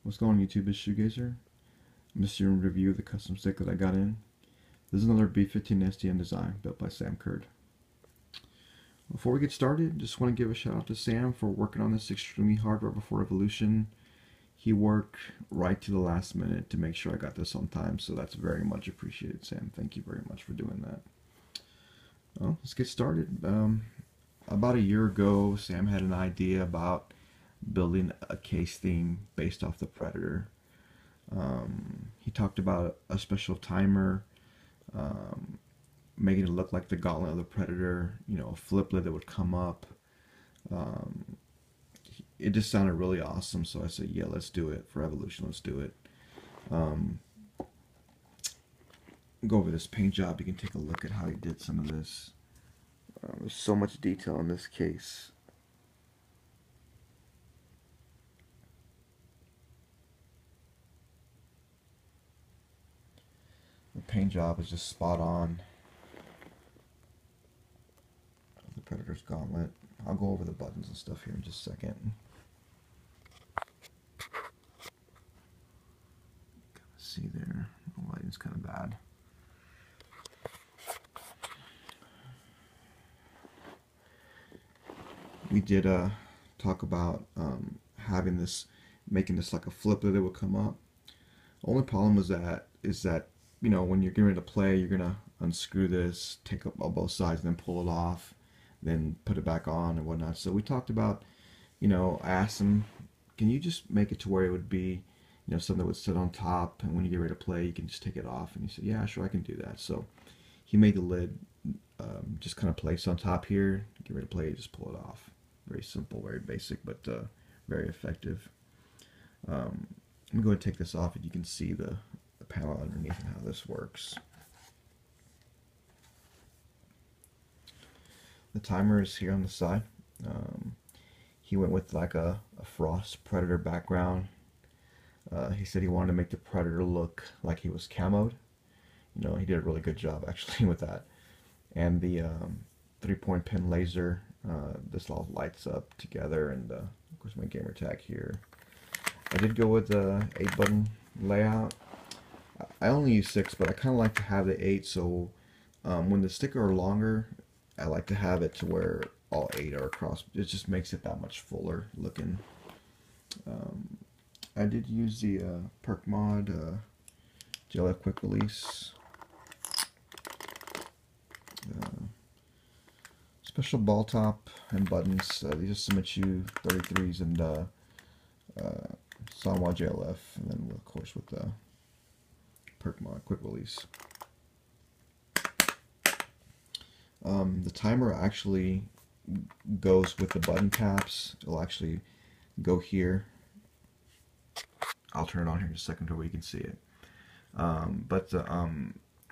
What's going on YouTube? It's Shoegazer. I'm just doing a review of the custom stick that I got in. This is another B15SDM design built by Sam Kurd. Before we get started, just want to give a shout out to Sam for working on this extremely hard right before Evolution. He worked right to the last minute to make sure I got this on time, so that's very much appreciated, Sam. Thank you very much for doing that. Well, let's get started. About a year ago, Sam had an idea about building a case theme based off the Predator. He talked about a special timer, making it look like the gauntlet of the Predator, you know, a flip lid that would come up. It just sounded really awesome, so I said, yeah, let's do it for Evolution, let's do it. Go over this paint job, you can take a look at how he did some of this. There's so much detail in this case. The paint job is just spot on. The Predator's gauntlet. I'll go over the buttons and stuff here in just a second. See there, the lighting's kind of bad. We did talk about having this, making this like a flip lid that would come up. Only problem is that you know, when you're getting ready to play, you're gonna unscrew this, take up both sides, and then pull it off, then put it back on and whatnot. So we talked about, you know, I asked him, can you just make it to where it would be, you know, something that would sit on top, and when you get ready to play, you can just take it off. And he said, yeah, sure, I can do that. So he made the lid just kind of placed on top here. Get ready to play, just pull it off. Very simple, very basic, but very effective. Let me go ahead and take this off, and you can see the panel underneath and how this works. The timer is here on the side. He went with like a frost Predator background. He said he wanted to make the Predator look like he was camoed. You know, he did a really good job actually with that. And the 3-point pin laser, this all lights up together, and of course my gamer tag here. I did go with the 8-button layout. I only use 6, but I kind of like to have the 8, so when the sticker are longer, I like to have it to where all 8 are across. It just makes it that much fuller looking. I did use the perk mod gel quick release. Special ball top and buttons. These are Summitsu 33s and Sanwa JLF, and then of course with the perk mod quick release. The timer actually goes with the button taps. It'll actually go here. I'll turn it on here in a second to where you can see it.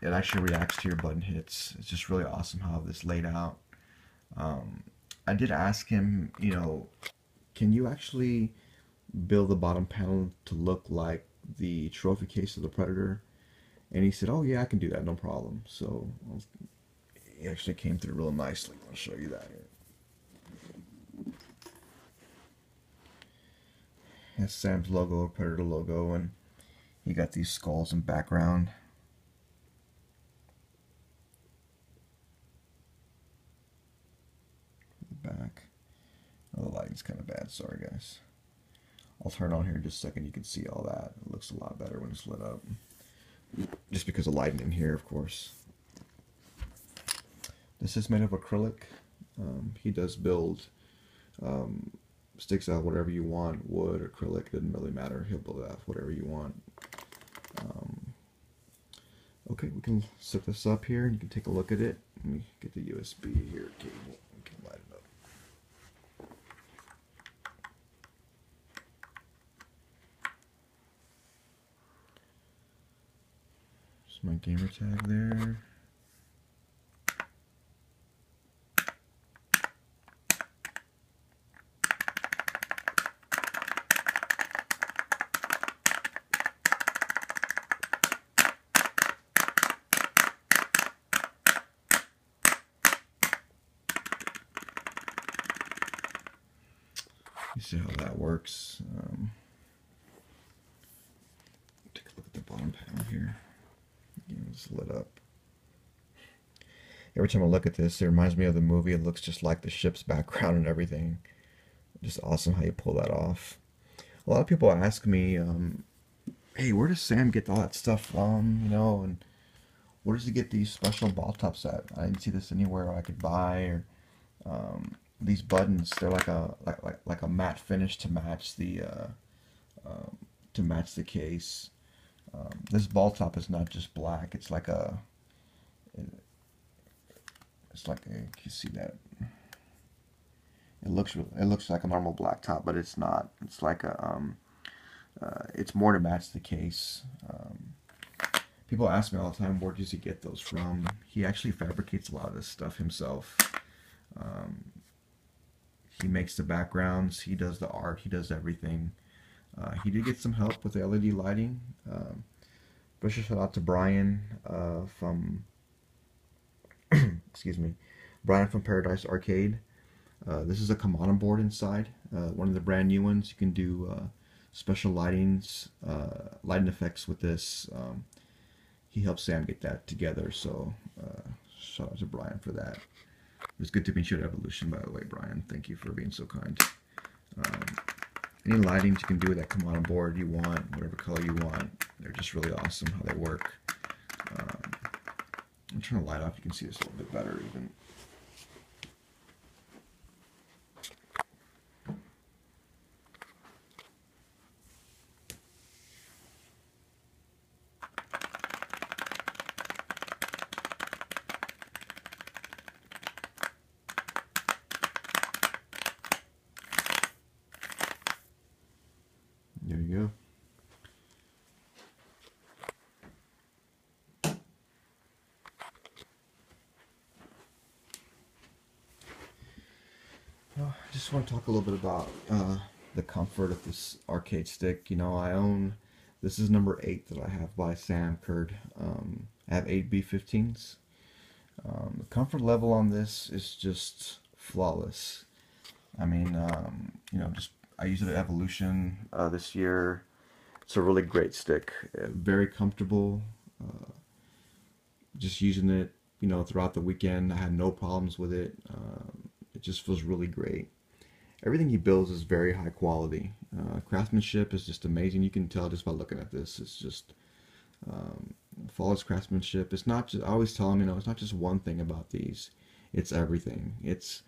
It actually reacts to your button hits. It's just really awesome how this laid out. I did ask him, you know, can you actually build the bottom panel to look like the trophy case of the Predator? And he said, oh yeah, I can do that, no problem. So he actually came through real nicely. I'll show you that here. Has Sam's logo, Predator logo, and you got these skulls in background. The back. Oh, the lighting's kind of bad. Sorry, guys. I'll turn it on here in just a second. You can see all that. It looks a lot better when it's lit up. Just because of lighting in here, of course. This is made of acrylic. He does build sticks out whatever you want, wood, acrylic, doesn't really matter. He'll build out whatever you want. Okay, we can set this up here and you can take a look at it. Let me get the USB here cable. We can light it up. There's my gamer tag there. You see how that works. bottom panel here. It's lit up. Every time I look at this, it reminds me of the movie. It looks just like the ship's background and everything. Just awesome how you pull that off. A lot of people ask me, hey, where does Sam get all that stuff from? You know, and where does he get these special ball tops at? I didn't see this anywhere I could buy. Or these buttons, they're like a matte finish to match the case. This ball top is not just black. It's like a can you see that? It looks like a normal black top, but it's not. It's like a it's more to match the case. People ask me all the time, where does he get those from? He actually fabricates a lot of this stuff himself. He makes the backgrounds, he does the art, he does everything. He did get some help with the LED lighting. Special shout out to Bryan from excuse me, Bryan from Paradise Arcade. This is a Kamana board inside, one of the brand new ones. You can do special lighting effects with this. He helped Sam get that together, so shout out to Bryan for that. It was good to meet you at Evolution, by the way, Bryan. Thank you for being so kind. Any lightings you can do with that Kamana board you want, whatever color you want. They're just really awesome how they work. I'm trying to light off. You can see this a little bit better even. There you go. I just want to talk a little bit about the comfort of this arcade stick. You know, this is number 8 that I have by Sam Kurd. I have 8 B15s. The comfort level on this is just flawless. I mean, you know, I used it at Evolution this year. It's a really great stick. Very comfortable. Just using it, you know, throughout the weekend, I had no problems with it. It just feels really great. Everything he builds is very high quality. Craftsmanship is just amazing. You can tell just by looking at this. It's just flawless craftsmanship. It's not just, I always tell him, you know, it's not just one thing about these. It's everything. It's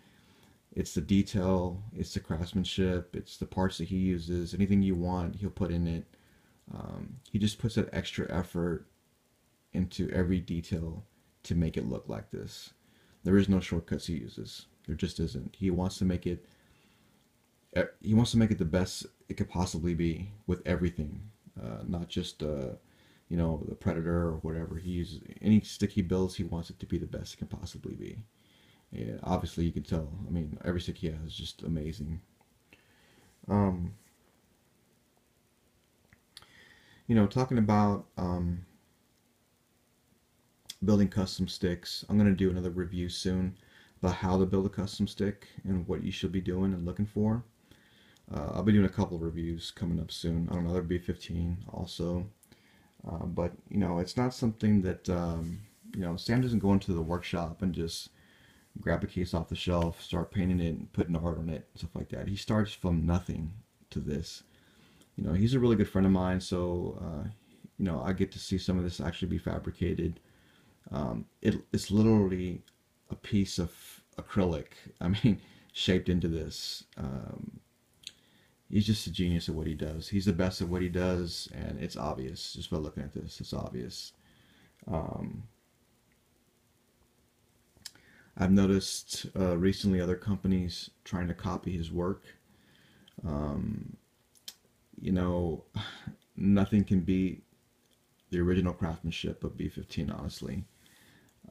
the detail, it's the craftsmanship, it's the parts that he uses. Anything you want, he'll put in it. He just puts that extra effort into every detail to make it look like this. There is no shortcuts he uses. There just isn't. He wants to make it the best it could possibly be with everything, not just you know, the Predator or whatever he uses. Any stick he builds, he wants it to be the best it can possibly be. Yeah, obviously you can tell. I mean, every stick he has is just amazing. You know, talking about building custom sticks, I'm going to do another review soon about how to build a custom stick and what you should be doing and looking for. I'll be doing a couple of reviews coming up soon on another B15 also. But, you know, it's not something that, you know, Sam doesn't go into the workshop and just grab a case off the shelf, start painting it and putting art on it, stuff like that. He starts from nothing to this. You know, he's a really good friend of mine, so, you know, I get to see some of this actually be fabricated. It's literally a piece of acrylic, I mean, shaped into this. He's just a genius at what he does. He's the best at what he does, and it's obvious. Just by looking at this, it's obvious. I've noticed recently other companies trying to copy his work. You know, nothing can beat the original craftsmanship of B15, honestly.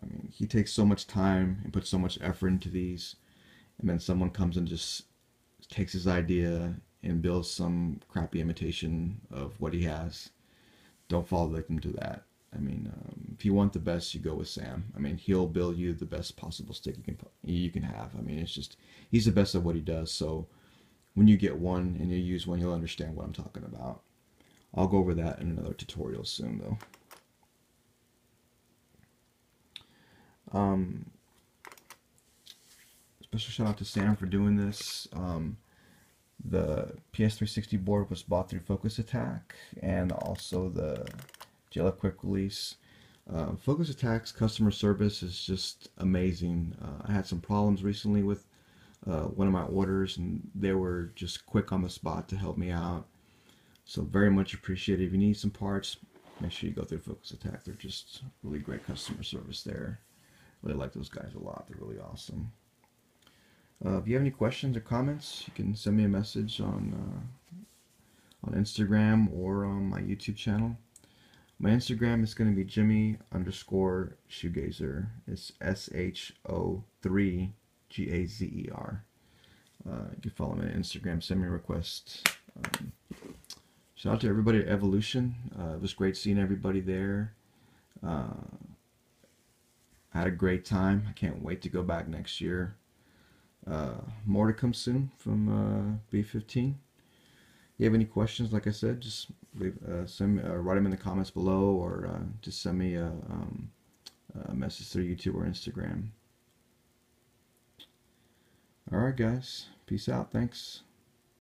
I mean, he takes so much time and puts so much effort into these, and then someone comes and just takes his idea and builds some crappy imitation of what he has. Don't fall victim to that. I mean, if you want the best, you go with Sam. I mean, he'll build you the best possible stick you can have. I mean, it's just, he's the best at what he does. So when you get one and you use one, you'll understand what I'm talking about. I'll go over that in another tutorial soon, though. Special shout out to Sam for doing this. The PS360 board was bought through Focus Attack, and also the JLF Quick Release. Focus Attack's customer service is just amazing. I had some problems recently with one of my orders, and they were just quick on the spot to help me out. So very much appreciated. If you need some parts, make sure you go through Focus Attack. They're just really great customer service there. Really like those guys a lot. They're really awesome. If you have any questions or comments, you can send me a message on Instagram or on my YouTube channel. My Instagram is going to be Jimmy_Shoegazer. It's SHO3GAZER. You can follow me on Instagram. Send me a request. Shout out to everybody at Evolution. It was great seeing everybody there. I had a great time. I can't wait to go back next year. More to come soon from B15. If you have any questions, like I said, just leave, write them in the comments below, or just send me a message through YouTube or Instagram. Alright guys, peace out, thanks.